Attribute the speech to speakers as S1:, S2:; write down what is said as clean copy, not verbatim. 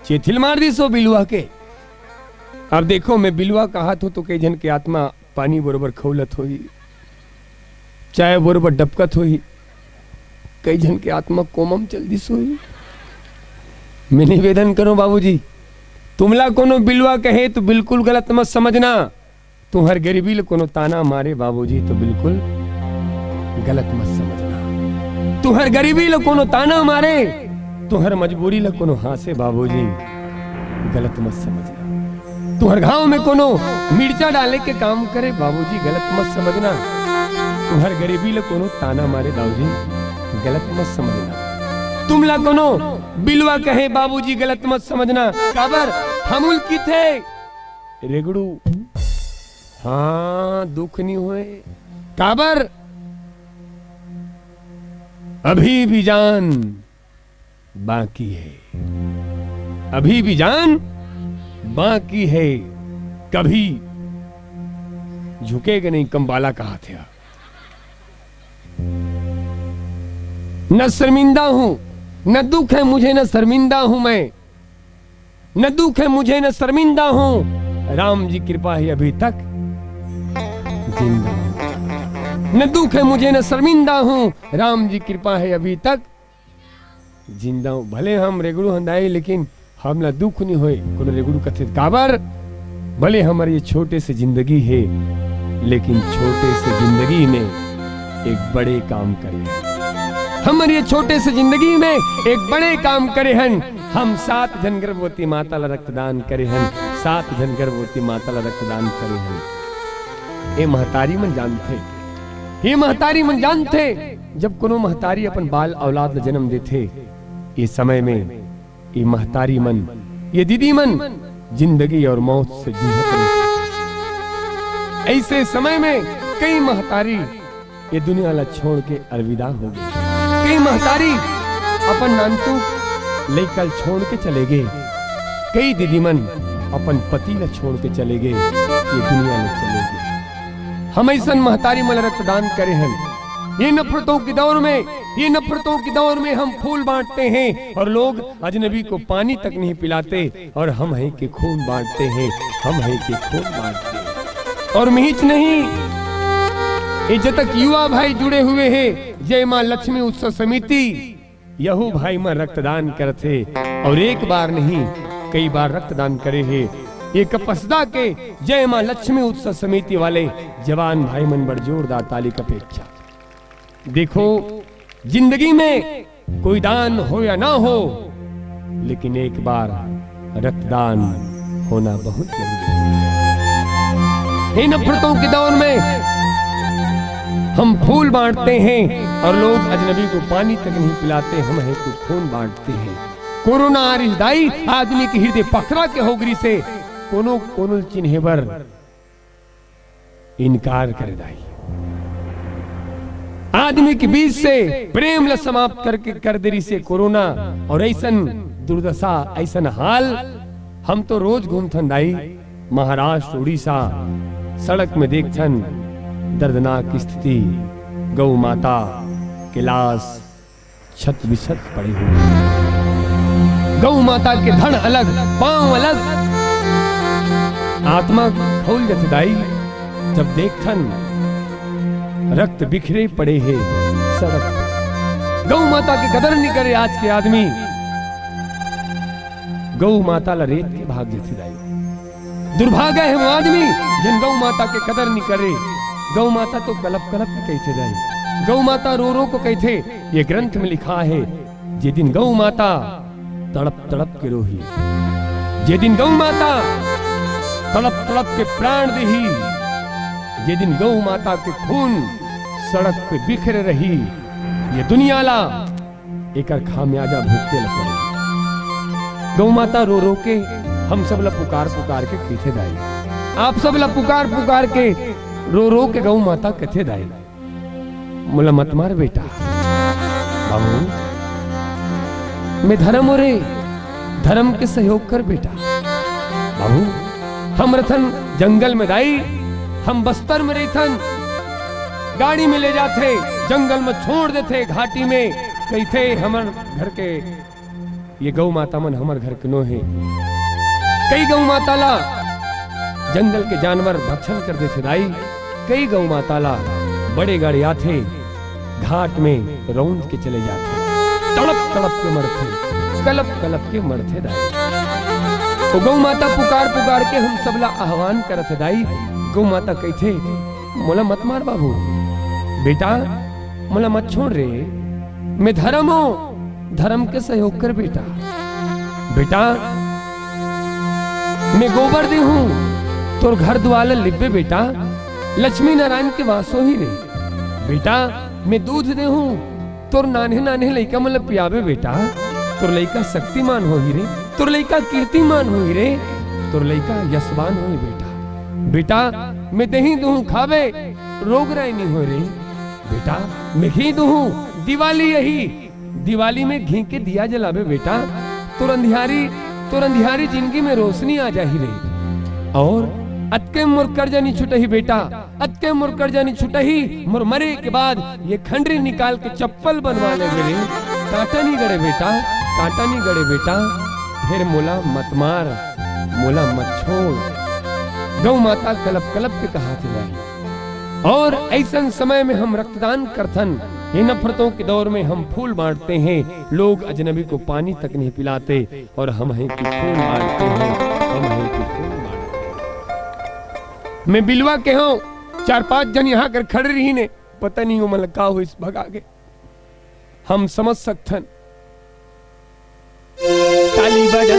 S1: चेथिल मार दी सो बिलुआ के। अब देखो मैं बिलुआ कहा तो कई जन के आत्मा पानी बरोबर खौलत होई, चाय बरोबर डबकत होई, कई जन के आत्मा कोमम चल दी सोई। मैं निवेदन करो बाबूजी, तुमला कोनो बिलुआ कहे तो बिल्कुल गलत मत समझना। तुम्हार गरीबी ले कोनो ताना मारे बाबूजी तो बिल्कुल गलत मत समझना। तुम्हार गरीबी ले कोनो ताना मारे, तुम्हार मजबूरी ले कोनो हासे बाबूजी गलत मत समझना। तुम्हार घाव में कोनो मिर्चा डाले के काम करे बाबूजी गलत मत समझना। तुम्हार गरीबी ले कोनो ताना मारे बाबूजी गलत मत समझना। तुमला कोनो बिलवा कहे बाबूजी गलत मत समझना। काबर हमुल की थे रेगड़ू, हाँ दुख नहीं हुए। काबर अभी भी जान बाकी है, अभी भी जान बाकी है। कभी झुकेगा नहीं, कंबाला कहा था। न शर्मिंदा हूं, न दुख है मुझे, न शर्मिंदा हूं मैं, न दुख है मुझे न शर्मिंदा हूं। राम जी कृपा है अभी तक जिंदा हूं। न दुख है मुझे न शर्मिंदा हूं, राम जी कृपा है अभी तक जिंदा हूं। भले हम रेगड़ू हंदाई लेकिन हमला दुख नहीं होए। कोनो रेगड़ू कथित काबर भले हमारे ये छोटे से जिंदगी है, लेकिन छोटे से जिंदगी में एक बड़े काम करे। हमारे ये छोटे से जिंदगी में एक बड़े काम करे हन। हम 7 जन गर्भवती माता ला रक्तदान करे हन, 7 जन गर्भवती माता ला रक्तदान करे हन। ये महतारी मन जानते, ये महतारी मन जानते जब कोनो महतारी अपन बाल औलाद ला जन्म देथे, ये समय में ये महतारी मन, ये दीदी मन जिंदगी और मौत से जूझत रहती। ऐसे समय में कई महतारी ये दुनिया ला छोड़ के अलविदा हो गई। कई महतारी अपन नानतू लेकर छोड़ के चले गए। कई दीदी मन अपन पति ला छोड़ के चले गए, ये दुनिया ला चले गए। हम ऐसा महतारी मन रक्तदान करे हैं। ये नफरतों के दौर में, ये नफरतों के दौर में हम फूल बांटते हैं और लोग अजनबी को पानी तक नहीं पिलाते, और हम हैं कि खून बांटते हैं, हम हैं कि खून बांटते हैं। और मिहिच नहीं, ये जब तक युवा भाई जुड़े हुए हैं जय मां लक्ष्मी उत्सव समिति, यहू भाई में रक्तदान करते, और एक बार नहीं कई बार रक्तदान करे हैं। ये कपसदा के जय मां लक्ष्मी उत्सव समिति वाले जवान भाई मन बड़ जोरदार ताली का अपेक्षा। देखो जिंदगी में कोई दान हो या ना हो, लेकिन एक बार रक्तदान होना बहुत जरूरी है। इन नफरतों के दौर में हम फूल बांटते हैं और लोग अजनबी को पानी तक नहीं पिलाते, हम हैं तो खून बांटते हैं। कोरोना आरिशदाई आदमी के हृदय पकड़ा के होगरी से कोनो कोनो चिन्हे बर इनकार कर दाई। आदमी के बीच से प्रेम ल समाप्त करके कर देरी से कोरोना, और ऐसन दुर्दशा ऐसन हाल हम तो रोज घूमथन दाई। महाराष्ट्र उड़ीसा सड़क में देखथन दर्दनाक स्थिति, गौ माता के लाश छत बिछत पड़े हुए, गौ माता के धड़ अलग पांव अलग, आत्मा खोल जाती दाई जब देखथन रक्त बिखरे पड़े हैं सड़क। गौ माता की कदर नहीं करे आज के आदमी, गौ माता ला रेत के भाग जाती दाई। दुर्भाग्य है वो आदमी जिन गौ माता के कदर नहीं करे। गौ माता तो कलप कलप के कहते दाई, गौ माता रो रो को कहते। ये ग्रंथ में लिखा है जे दिन गौ माता तड़प तड़प के रोही, जे दिन गौ माता तड़प तड़प के प्राण दही, जे दिन गौ माता के खून सड़क पे बिखर रही, ये दुनिया ला एकर खामियाजा भुगते लग। गौ माता रो रो के हम सब ला पुकार पुकार के कहते दाई, आप सब ला पुकार पुकार के रो रो के गौ माता कहते दाई, मुला मत मार बेटा, बाबू मैं धर्म हो रे, धर्म के सहयोग कर बेटा। बाबू हम रथन जंगल में दाई, हम बस्तर में रहथन, गाड़ी में ले जाते, जंगल में छोड़ देते, घाटी में कहते हमर घर के ये गौ माता मन हमर घर के नो है। कई गौ माता ला जंगल के जानवर भक्षण कर देते दाई। कई गौ माता ला बड़े गाड़ी आते घाट में रौंद के चले जाते, तड़प तड़प के मरते, कलप कलप के मरते दाई। तो गौ माता पुकार पुकार के हम सबला आह्वान करते दाई। गौ माता कहते मोला मत मार बाबू, बेटा मोला मत छोड़ रे, मैं धर्म हूं, धर्म के सहयोग कर बेटा। बेटा मैं गोबर दी हूं तोर घर द्वार लिपे बेटा, लक्ष्मी नारायण के वासो ही रे। बेटा मैं दूध दे हूं तोर नान्हे नान्हे लइका मतलब पियाबे बेटा, तोर लइका शक्तिमान हो ही रे, तोर लइका कीर्तिमान हो ही रे, तोर लइका यशवान हो ही बेटा। बेटा मैं दही दूं खावे रोग राय नहीं हो रे। बेटा मैं घी दूं, दिवाली यही दिवाली में घी के दिया जलावे बेटा, तोर अंधियारी जिंदगी में रोशनी आ जाही रे। और अतके मोर कर्जा नहीं छुटही बेटा, अतके मोर कर्जा नहीं छुटही, मोर मरे के बाद ये खंडरी निकाल के चप्पल बनवा ले रे। कांटा नहीं गड़े बेटा, कांटा नहीं गड़े बेटा, फिर मोला मत मार, मोला मत छोड़। गौ माता कलप कलप के कहा थे। और ऐसा समय में हम रक्तदान करथन, ये नफरतों के दौर में हम फूल बांटते हैं, लोग अजनबी को पानी तक नहीं पिलाते, और हम हैं कि फूल बांटते हैं, हम हैं कि फूल बांटते हैं। मैं बिलवा के हूं, 4-5 जन यहाँ कर खड़े रही ने, पता नहीं हो मतलब का हो इस भगा के, हम समझ सकथन। ताली बजा